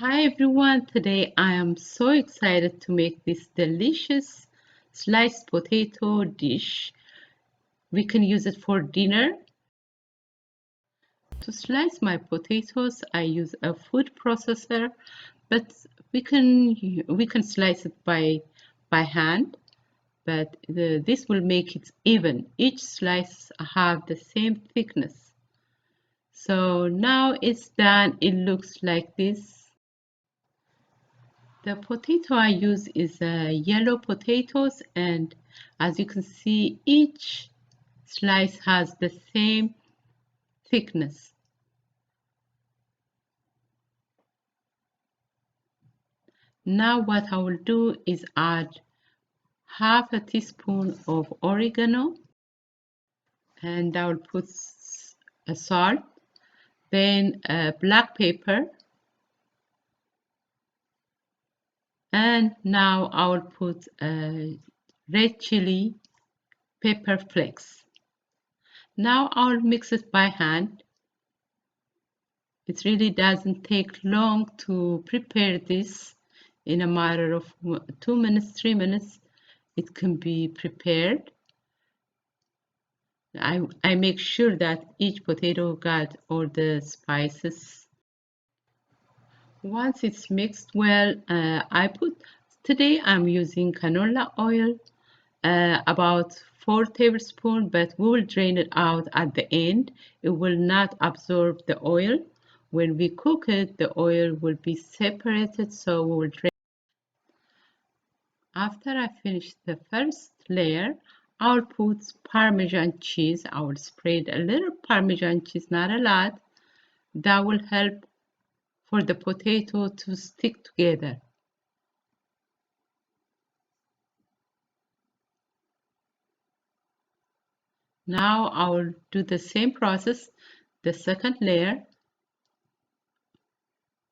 Hi everyone, today I am so excited to make this delicious sliced potato dish. We can use it for dinner. To slice my potatoes, I use a food processor, but we can slice it by hand, but this will make it even. Each slice have the same thickness. So now it's done. It looks like this. The potato I use is yellow potatoes, and as you can see, each slice has the same thickness. Now what I will do is add half a teaspoon of oregano, and I will put a salt, then black pepper, and now I will put red chili pepper flakes. Now I'll mix it by hand. It really doesn't take long to prepare this. In a matter of 2 minutes, 3 minutes, it can be prepared. I make sure that each potato got all the spices. Once it's mixed well, today I'm using canola oil, about 4 tablespoons, but we will drain it out at the end. It will not absorb the oil. When we cook it, the oil will be separated, so we will drain. After I finish the first layer, I'll put Parmesan cheese. I will spread a little Parmesan cheese, not a lot. That will help for the potato to stick together. Now I will do the same process, the second layer,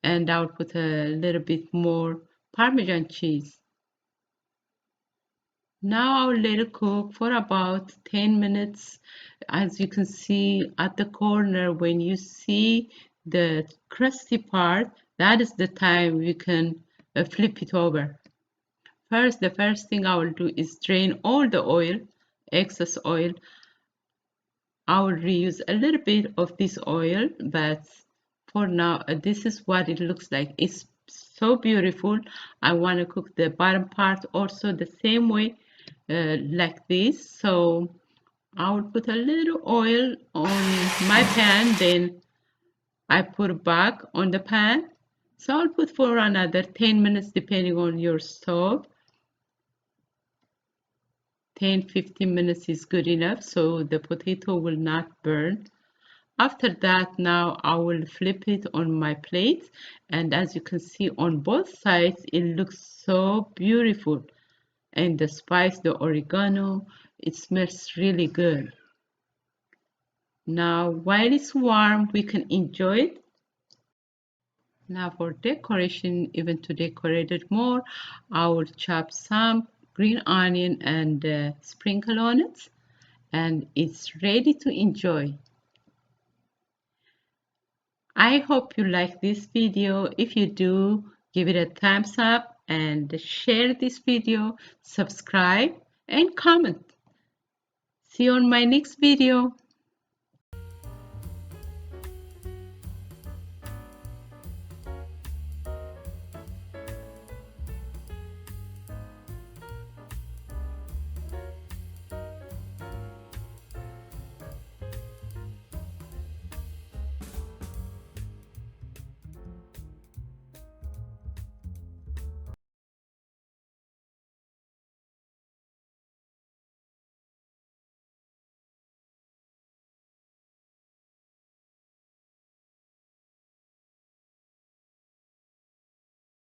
and I'll put a little bit more Parmesan cheese. Now I'll let it cook for about 10 minutes. As you can see at the corner, when you see the crusty part, that is the time we can flip it over. The first thing I will do is drain all the oil, excess oil. I will reuse a little bit of this oil, but for now, this is what it looks like. It's so beautiful. I want to cook the bottom part also the same way, like this. So I will put a little oil on my pan, then I put it back on the pan. So I'll put for another 10 minutes depending on your stove. 10-15 minutes is good enough so the potato will not burn. After that, now I will flip it on my plate, and as you can see on both sides it looks so beautiful, and the spice, the oregano, it smells really good. Now while it's warm we can enjoy it. Now for decoration, even to decorate it more, I will chop some green onion and sprinkle on it, and it's ready to enjoy. I hope you like this video. If you do, give it a thumbs up and share this video, subscribe and comment. See you on my next video.